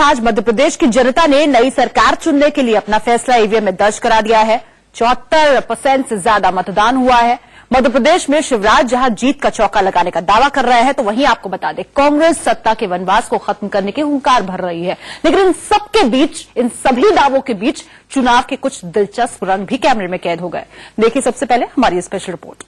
आज मध्य प्रदेश की जनता ने नई सरकार चुनने के लिए अपना फैसला ईवीएम में दर्ज करा दिया है। 74% से ज्यादा मतदान हुआ है। मध्य प्रदेश में शिवराज जहां जीत का चौका लगाने का दावा कर रहे हैं, तो वहीं आपको बता दें कांग्रेस सत्ता के वनवास को खत्म करने की हुंकार भर रही है। लेकिन इन सबके बीच, इन सभी दावों के बीच चुनाव के कुछ दिलचस्प रंग भी कैमरे में कैद हो गए। देखिए सबसे पहले हमारी स्पेशल रिपोर्ट।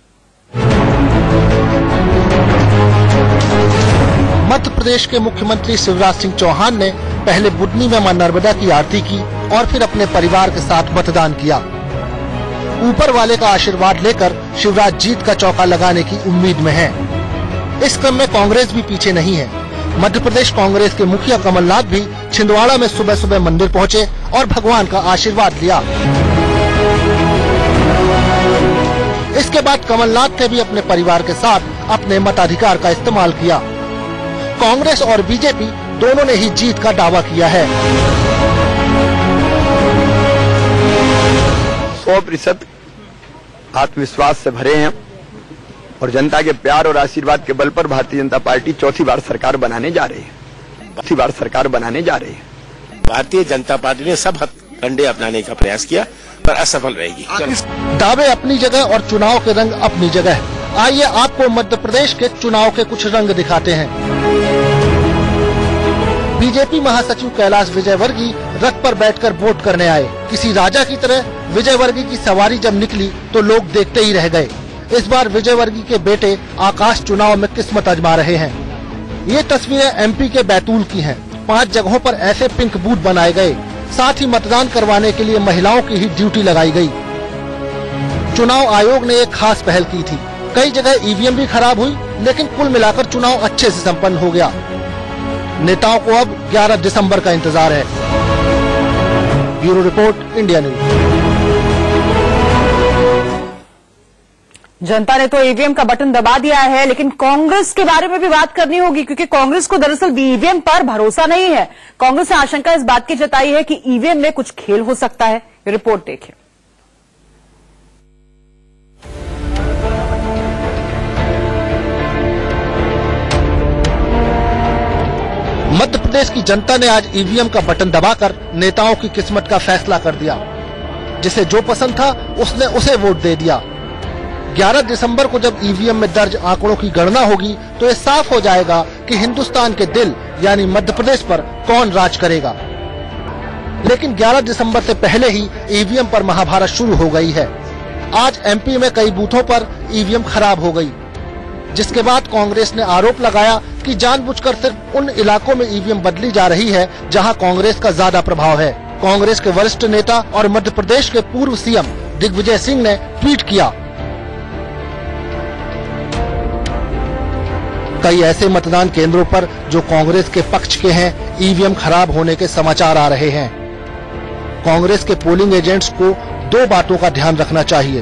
मध्य प्रदेश के मुख्यमंत्री शिवराज सिंह चौहान ने पहले बुधनी में मां नर्मदा की आरती की और फिर अपने परिवार के साथ मतदान किया। ऊपर वाले का आशीर्वाद लेकर शिवराज जीत का चौका लगाने की उम्मीद में है। इस क्रम में कांग्रेस भी पीछे नहीं है। मध्य प्रदेश कांग्रेस के मुखिया कमलनाथ भी छिंदवाड़ा में सुबह सुबह मंदिर पहुंचे और भगवान का आशीर्वाद लिया। इसके बाद कमलनाथ ने भी अपने परिवार के साथ अपने मताधिकार का इस्तेमाल किया। कांग्रेस और बीजेपी दोनों ने ही जीत का दावा किया है। 100% आत्मविश्वास से भरे हैं और जनता के प्यार और आशीर्वाद के बल पर भारतीय जनता पार्टी चौथी बार सरकार बनाने जा रही है। भारतीय जनता पार्टी ने सब हथकंडे अपनाने का प्रयास किया पर असफल रहेगी। दावे अपनी जगह और चुनाव के रंग अपनी जगह। आइए आपको मध्य प्रदेश के चुनाव के कुछ रंग दिखाते हैं। बीजेपी महासचिव कैलाश विजयवर्गीय रथ पर बैठकर वोट करने आए। किसी राजा की तरह विजयवर्गीय की सवारी जब निकली तो लोग देखते ही रह गए। इस बार विजयवर्गीय के बेटे आकाश चुनाव में किस्मत आजमा रहे हैं। ये तस्वीरें एमपी के बैतूल की हैं। 5 जगहों पर ऐसे पिंक बूथ बनाए गए। साथ ही मतदान करवाने के लिए महिलाओं की ही ड्यूटी लगाई गई। चुनाव आयोग ने एक खास पहल की थी। कई जगह ईवीएम भी खराब हुई, लेकिन कुल मिलाकर चुनाव अच्छे से संपन्न हो गया। नेताओं को अब 11 दिसंबर का इंतजार है। Bureau report, India news. जनता ने तो ईवीएम का बटन दबा दिया है, लेकिन कांग्रेस के बारे में भी बात करनी होगी, क्योंकि कांग्रेस को दरअसल ईवीएम पर भरोसा नहीं है। कांग्रेस ने आशंका इस बात की जताई है कि ईवीएम में कुछ खेल हो सकता है। ये रिपोर्ट देखिए। मध्य प्रदेश की जनता ने आज ईवीएम का बटन दबाकर नेताओं की किस्मत का फैसला कर दिया। जिसे जो पसंद था उसने उसे वोट दे दिया। 11 दिसंबर को जब ईवीएम में दर्ज आंकड़ों की गणना होगी तो ये साफ हो जाएगा कि हिंदुस्तान के दिल यानी मध्य प्रदेश पर कौन राज करेगा। लेकिन 11 दिसंबर से पहले ही ईवीएम पर महाभारत शुरू हो गई है। आज एमपी में कई बूथों पर ईवीएम खराब हो गई, जिसके बाद कांग्रेस ने आरोप लगाया कि जानबूझकर सिर्फ उन इलाकों में ईवीएम बदली जा रही है जहां कांग्रेस का ज्यादा प्रभाव है। कांग्रेस के वरिष्ठ नेता और मध्य प्रदेश के पूर्व सीएम दिग्विजय सिंह ने ट्वीट किया, कई ऐसे मतदान केंद्रों पर जो कांग्रेस के पक्ष के हैं, ईवीएम खराब होने के समाचार आ रहे हैं। कांग्रेस के पोलिंग एजेंट्स को 2 बातों का ध्यान रखना चाहिए।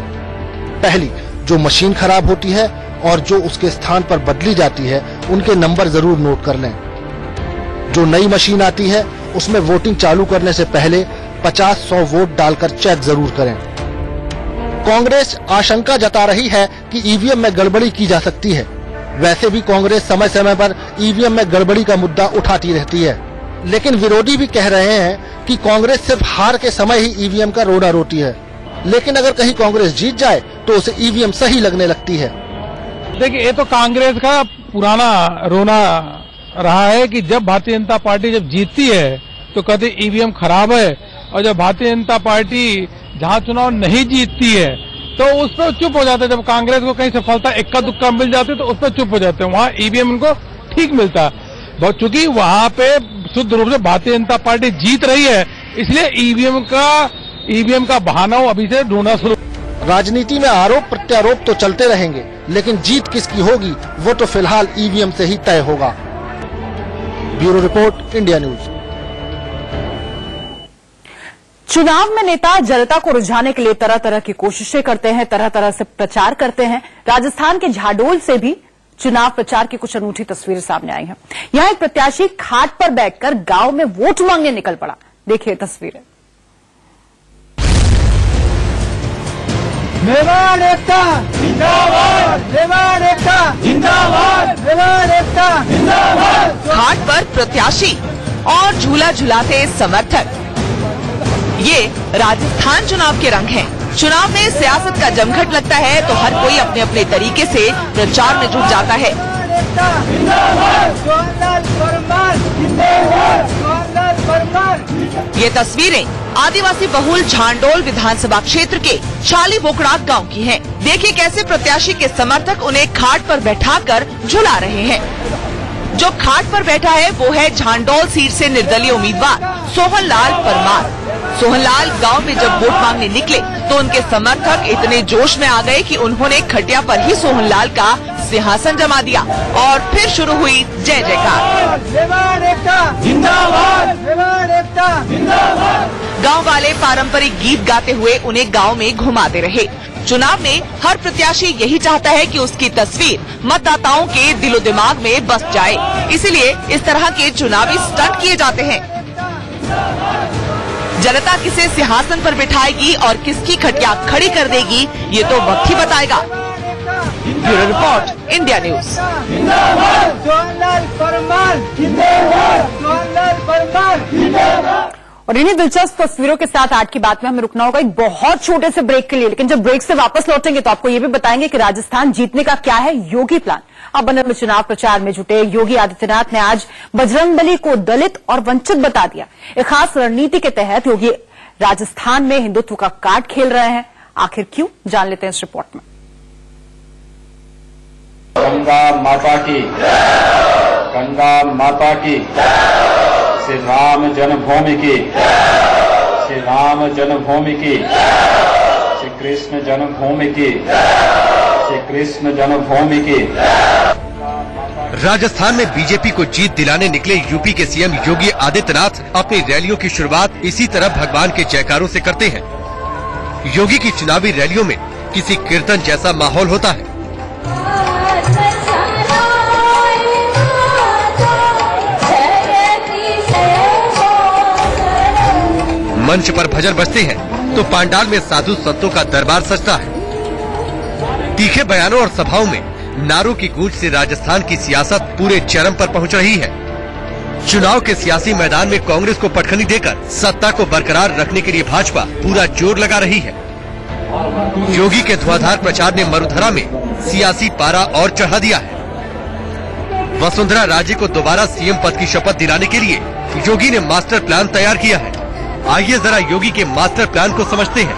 पहली, जो मशीन खराब होती है और जो उसके स्थान पर बदली जाती है, उनके नंबर जरूर नोट कर लें। जो नई मशीन आती है उसमें वोटिंग चालू करने से पहले 50-100 वोट डालकर चेक जरूर करें। कांग्रेस आशंका जता रही है कि ईवीएम में गड़बड़ी की जा सकती है। वैसे भी कांग्रेस समय समय पर ईवीएम में गड़बड़ी का मुद्दा उठाती रहती है, लेकिन विरोधी भी कह रहे हैं कि कांग्रेस सिर्फ हार के समय ही ईवीएम का रोना रोती है, लेकिन अगर कहीं कांग्रेस जीत जाए तो उसे ईवीएम सही लगने लगती है। देखिए, ये तो कांग्रेस का पुराना रोना रहा है कि जब भारतीय जनता पार्टी जब जीतती है तो कहते ईवीएम खराब है, और जब भारतीय जनता पार्टी जहां चुनाव नहीं जीतती है तो उस पर चुप हो जाते हैं। जब कांग्रेस को कहीं सफलता इक्का दुक्का मिल जाती है तो उस पर चुप हो जाते हैं। वहां ईवीएम उनको ठीक मिलता है, चूंकि वहां पे शुद्ध रूप से भारतीय जनता पार्टी जीत रही है, इसलिए ईवीएम का बहाना अभी से ढूंढना शुरू। राजनीति में आरोप प्रत्यारोप तो चलते रहेंगे, लेकिन जीत किसकी होगी वो तो फिलहाल ईवीएम से ही तय होगा। Bureau report, India news. चुनाव में नेता जनता को रुझाने के लिए तरह तरह की कोशिशें करते हैं, तरह तरह से प्रचार करते हैं। राजस्थान के झाडोल से भी चुनाव प्रचार की कुछ अनूठी तस्वीरें सामने आई हैं। यहां एक प्रत्याशी खाट पर बैठकर गांव में वोट मांगने निकल पड़ा। देखिए तस्वीरें। मेवाड़ एकता जिंदाबाद, मेवाड़ एकता जिंदाबाद, मेवाड़ एकता जिंदाबाद। घाट पर प्रत्याशी और झूला झुलाते समर्थक। ये राजस्थान चुनाव के रंग हैं। चुनाव में सियासत का जमघट लगता है तो हर कोई अपने अपने तरीके से प्रचार में जुट जाता है। ये तस्वीरें आदिवासी बहुल झांडोल विधानसभा क्षेत्र के छाली बोकड़ा गांव की हैं। देखिए कैसे प्रत्याशी के समर्थक उन्हें खाट पर बैठाकर झुला रहे हैं। जो खाट पर बैठा है वो है झांडोल सीट से निर्दलीय उम्मीदवार सोहनलाल परमार। सोहनलाल गांव में जब वोट मांगने निकले तो उनके समर्थक इतने जोश में आ गए कि उन्होंने खटिया पर ही सोहनलाल का सिंहासन जमा दिया और फिर शुरू हुई जय जयकार। गांव वाले पारंपरिक गीत गाते हुए उन्हें गांव में घुमाते रहे। चुनाव में हर प्रत्याशी यही चाहता है कि उसकी तस्वीर मतदाताओं के दिलो दिमाग में बस जाए, इसलिए इस तरह के चुनावी स्टंट किए जाते हैं। जनता किसे सिंहासन पर बिठाएगी और किसकी खटिया खड़ी कर देगी ये तो वक्त ही बताएगा। Bureau report, India news. और इन्हीं दिलचस्प तस्वीरों के साथ आज की बात में हमें रुकना होगा एक बहुत छोटे से ब्रेक के लिए, लेकिन जब ब्रेक से वापस लौटेंगे तो आपको ये भी बताएंगे कि राजस्थान जीतने का क्या है योगी प्लान। अब बनल में चुनाव प्रचार में जुटे योगी आदित्यनाथ ने आज बजरंगबली को दलित और वंचित बता दिया। एक खास रणनीति के तहत योगी राजस्थान में हिंदुत्व का कार्ड खेल रहे हैं। आखिर क्यों, जान लेते हैं इस रिपोर्ट में। गंगा माता की, गंगा माता की, श्री राम जन्मभूमि की, श्री राम जन्मभूमि की, श्री कृष्ण जन्मभूमि की, श्री कृष्ण जन्मभूमि की। राजस्थान में बीजेपी को जीत दिलाने निकले यूपी के सीएम योगी आदित्यनाथ अपनी रैलियों की शुरुआत इसी तरह भगवान के जयकारों से करते हैं। योगी की चुनावी रैलियों में किसी कीर्तन जैसा माहौल होता है। मंच पर भजन बजते हैं तो पांडाल में साधु संतों का दरबार सजता है। तीखे बयानों और सभाओं में नारों की गूंज से राजस्थान की सियासत पूरे चरम पर पहुंच रही है। चुनाव के सियासी मैदान में कांग्रेस को पटखनी देकर सत्ता को बरकरार रखने के लिए भाजपा पूरा जोर लगा रही है। योगी के धुआंधार प्रचार ने मरुधरा में सियासी पारा और चढ़ा दिया है। वसुंधरा राजे को दोबारा सीएम पद की शपथ दिलाने के लिए योगी ने मास्टर प्लान तैयार किया है। आइए जरा योगी के मास्टर प्लान को समझते हैं।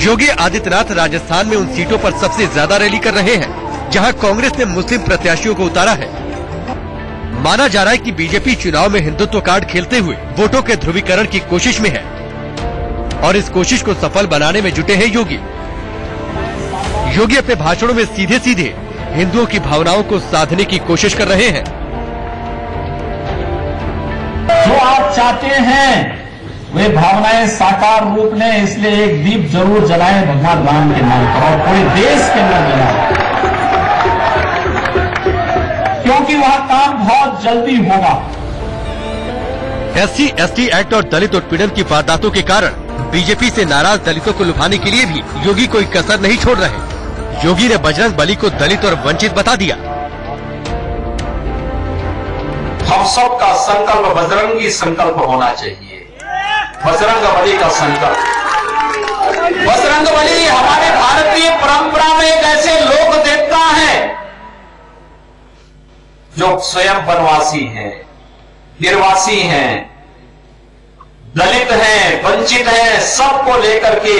योगी आदित्यनाथ राजस्थान में उन सीटों पर सबसे ज्यादा रैली कर रहे हैं जहां कांग्रेस ने मुस्लिम प्रत्याशियों को उतारा है। माना जा रहा है कि बीजेपी चुनाव में हिंदुत्व कार्ड खेलते हुए वोटों के ध्रुवीकरण की कोशिश में है और इस कोशिश को सफल बनाने में जुटे हैं योगी। योगी अपने भाषणों में सीधे सीधे हिंदुओं की भावनाओं को साधने की कोशिश कर रहे हैं। जो आप चाहते हैं वे भावनाएं साकार रूप ने, इसलिए एक दीप जरूर जलाएं भगवान राम के नाम पर और पूरे देश के नाम जलाएं, क्योंकि वह काम बहुत जल्दी होगा। SC, ST एक्ट और दलित उत्पीड़न की वारदातों के कारण बीजेपी से नाराज दलितों को लुभाने के लिए भी योगी कोई कसर नहीं छोड़ रहे। योगी ने बजरंगबली को दलित और वंचित बता दिया। हम सब का संकल्प बजरंगी संकल्प होना चाहिए। बजरंगबली का संकल्प। बजरंगबली हमारे भारतीय परंपरा में एक ऐसे लोक देवता है जो स्वयं वनवासी हैं, निर्वासी हैं, दलित हैं, वंचित हैं, सबको लेकर के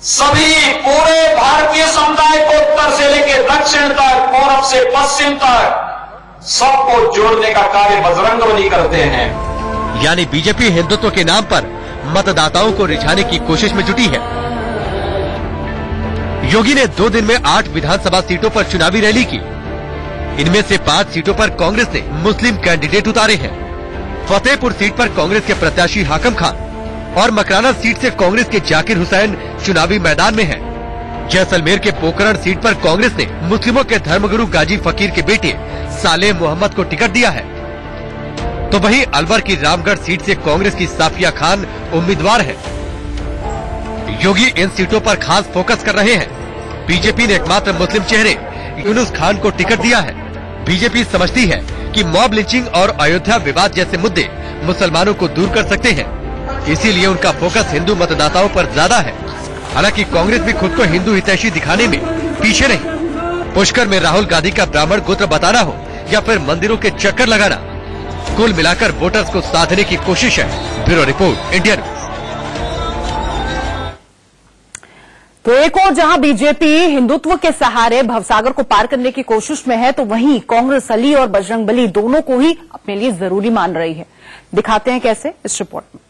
सभी पूरे भारतीय समुदाय को उत्तर से लेकर दक्षिण तक, पूर्व से पश्चिम तक सबको जोड़ने का कार्य बजरंगबली करते हैं। यानी बीजेपी हिंदुत्व के नाम पर मतदाताओं को रिझाने की कोशिश में जुटी है। योगी ने 2 दिन में 8 विधानसभा सीटों पर चुनावी रैली की। इनमें से 5 सीटों पर कांग्रेस ने मुस्लिम कैंडिडेट उतारे हैं। फतेहपुर सीट पर कांग्रेस के प्रत्याशी हाकम खान और मकराना सीट से कांग्रेस के जाकिर हुसैन चुनावी मैदान में हैं। जैसलमेर के पोखरण सीट पर कांग्रेस ने मुस्लिमों के धर्मगुरु गाजी फकीर के बेटे सालेह मोहम्मद को टिकट दिया है। तो वहीं अलवर की रामगढ़ सीट से कांग्रेस की साफिया खान उम्मीदवार है। योगी इन सीटों पर खास फोकस कर रहे हैं। बीजेपी ने एकमात्र मुस्लिम चेहरे यूनुस खान को टिकट दिया है। बीजेपी समझती है कि मॉब लिंचिंग और अयोध्या विवाद जैसे मुद्दे मुसलमानों को दूर कर सकते हैं, इसीलिए उनका फोकस हिंदू मतदाताओं पर ज्यादा है। हालांकि कांग्रेस भी खुद को हिंदू हितैषी दिखाने में पीछे नहीं। पुष्कर में राहुल गांधी का ब्राह्मण गोत्र बताना हो या फिर मंदिरों के चक्कर लगाना, कुल मिलाकर वोटर्स को साधने की कोशिश है। Bureau report, India news. तो एक और जहां बीजेपी हिंदुत्व के सहारे भवसागर को पार करने की कोशिश में है, तो वहीं कांग्रेस अली और बजरंगबली दोनों को ही अपने लिए जरूरी मान रही है। दिखाते हैं कैसे इस रिपोर्ट में।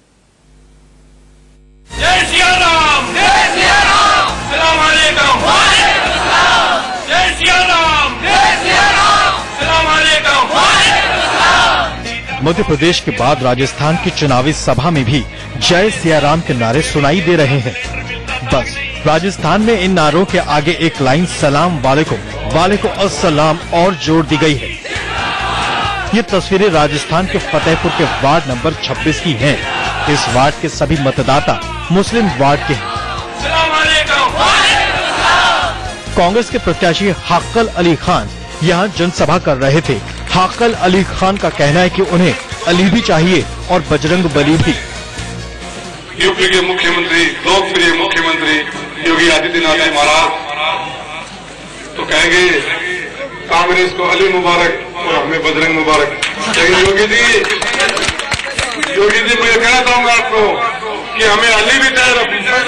जय सिया राम, जय सिया राम, सलाम अलैकुम, वालेकुम सलाम। जय सिया राम, जय सिया राम, सलाम अलैकुम, वालेकुम सलाम। मध्य प्रदेश के बाद राजस्थान की चुनावी सभा में भी जय सिया राम के नारे सुनाई दे रहे हैं। बस राजस्थान में इन नारों के आगे एक लाइन सलाम वालेकुम, वालेकुम अस्सलाम और जोड़ दी गई है। ये तस्वीरें राजस्थान के फतेहपुर के वार्ड नंबर 26 की हैं। इस वार्ड के सभी मतदाता मुस्लिम वार्ड के हैं। कांग्रेस के प्रत्याशी हाक्कल अली खान यहाँ जनसभा कर रहे थे। हाक्कल अली खान का कहना है कि उन्हें अली भी चाहिए और बजरंगबली भी। यूपी के मुख्यमंत्री, लोकप्रिय मुख्यमंत्री योगी आदित्यनाथ महाराज तो कहेंगे कांग्रेस को अली मुबारक और हमें बजरंग मुबारक। लेकिन योगी जी मैं कहना चाहूंगा आपको कि हमें अली भी चाहिए,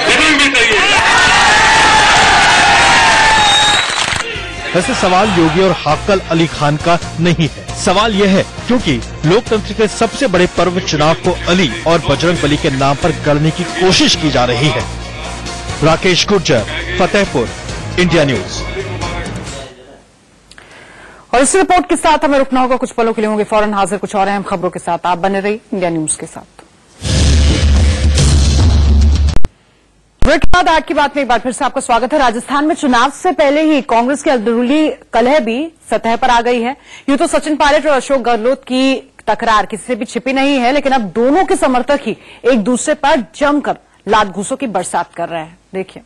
बजरंग भी चाहिए। वैसे सवाल योगी और हाक्कल अली खान का नहीं है। सवाल यह है क्योंकि लोकतंत्र के सबसे बड़े पर्व चुनाव को अली और बजरंगबली के नाम पर गढ़ने की कोशिश की जा रही है। Rakesh Gurjar, Fatehpur, India news. और इस रिपोर्ट के साथ हमें रुकना होगा, कुछ पलों के लिए होंगे फौरन हाजिर कुछ और अहम खबरों के साथ। आप बने रहिए इंडिया न्यूज के साथ। ब्रेक के बाद आज की बात में एक बार फिर से आपका स्वागत है। राजस्थान में चुनाव से पहले ही कांग्रेस की अंदरूनी कलह भी सतह पर आ गई है। यूं तो सचिन पायलट और अशोक गहलोत की तकरार किसी से भी छिपी नहीं है, लेकिन अब दोनों के समर्थक ही एक दूसरे पर जमकर लात घूसों की बरसात कर रहे हैं। देखिए।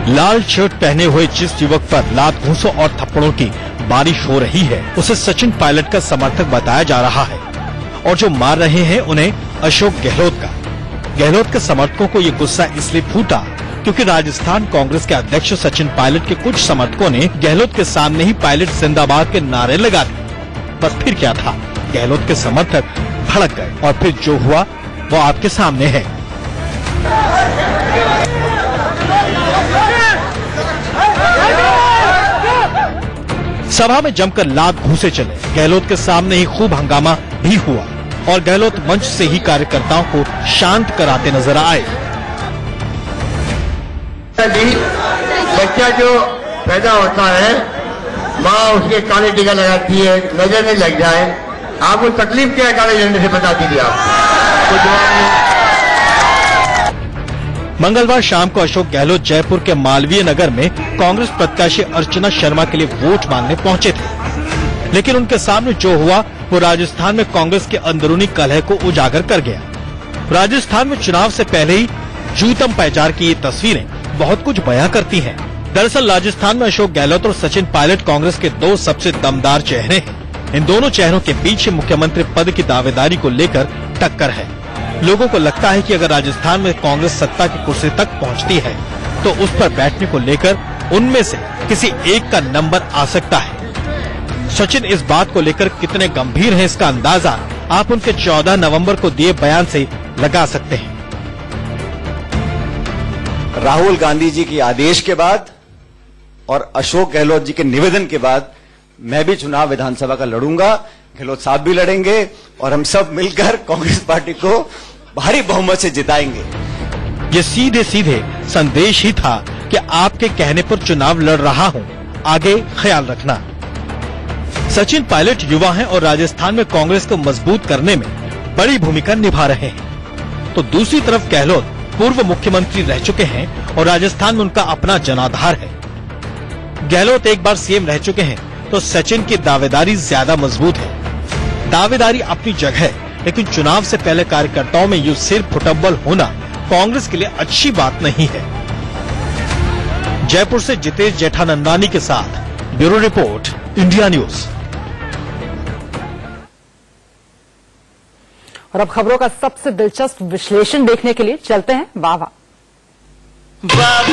लाल शर्ट पहने हुए जिस युवक पर लात घूसों और थप्पड़ों की बारिश हो रही है, उसे सचिन पायलट का समर्थक बताया जा रहा है और जो मार रहे हैं उन्हें अशोक गहलोत का। गहलोत के समर्थकों को ये गुस्सा इसलिए फूटा क्योंकि राजस्थान कांग्रेस के अध्यक्ष सचिन पायलट के कुछ समर्थकों ने गहलोत के सामने ही पायलट जिंदाबाद के नारे लगा दिए। पर फिर क्या था, गहलोत के समर्थक भड़क गए और फिर जो हुआ वो आपके सामने है। सभा में जमकर लात घूसे चले। गहलोत के सामने ही खूब हंगामा भी हुआ और गहलोत मंच से ही कार्यकर्ताओं को शांत कराते नजर आए। बच्चा जो पैदा होता है, माँ उसके काले टीका लगाती है, नजर नहीं लग जाए। आपको तकलीफ क्या है काले झंडे से, बता दीजिए आप। मंगलवार शाम को अशोक गहलोत जयपुर के मालवीय नगर में कांग्रेस प्रत्याशी अर्चना शर्मा के लिए वोट मांगने पहुंचे थे, लेकिन उनके सामने जो हुआ वो राजस्थान में कांग्रेस के अंदरूनी कलह को उजागर कर गया। राजस्थान में चुनाव से पहले ही जूतम पैजार की ये तस्वीरें बहुत कुछ बयां करती हैं। दरअसल राजस्थान में अशोक गहलोत और सचिन पायलट कांग्रेस के दो सबसे दमदार चेहरे हैं। इन दोनों चेहरों के बीच मुख्यमंत्री पद की दावेदारी को लेकर टक्कर है। लोगों को लगता है कि अगर राजस्थान में कांग्रेस सत्ता की कुर्सी तक पहुंचती है तो उस पर बैठने को लेकर उनमें से किसी एक का नंबर आ सकता है। सचिन इस बात को लेकर कितने गंभीर हैं, इसका अंदाजा आप उनके 14 नवंबर को दिए बयान से लगा सकते हैं। राहुल गांधी जी के आदेश के बाद और अशोक गहलोत जी के निवेदन के बाद मैं भी चुनाव विधानसभा का लड़ूंगा, गहलोत साहब भी लड़ेंगे और हम सब मिलकर कांग्रेस पार्टी को भारी बहुमत से जिताएंगे। ये सीधे सीधे संदेश ही था कि आपके कहने पर चुनाव लड़ रहा हूं, आगे ख्याल रखना। सचिन पायलट युवा हैं और राजस्थान में कांग्रेस को मजबूत करने में बड़ी भूमिका निभा रहे हैं, तो दूसरी तरफ गहलोत पूर्व मुख्यमंत्री रह चुके हैं और राजस्थान में उनका अपना जनाधार है। गहलोत एक बार सीएम रह चुके हैं तो सचिन की दावेदारी ज्यादा मजबूत है। दावेदारी अपनी जगह है, लेकिन चुनाव से पहले कार्यकर्ताओं में यूं सिर फुटबल होना कांग्रेस के लिए अच्छी बात नहीं है। जयपुर से जितेश जेठानंदानी के साथ ब्यूरो रिपोर्ट, इंडिया न्यूज। और अब खबरों का सबसे दिलचस्प विश्लेषण देखने के लिए चलते हैं वाह वाह।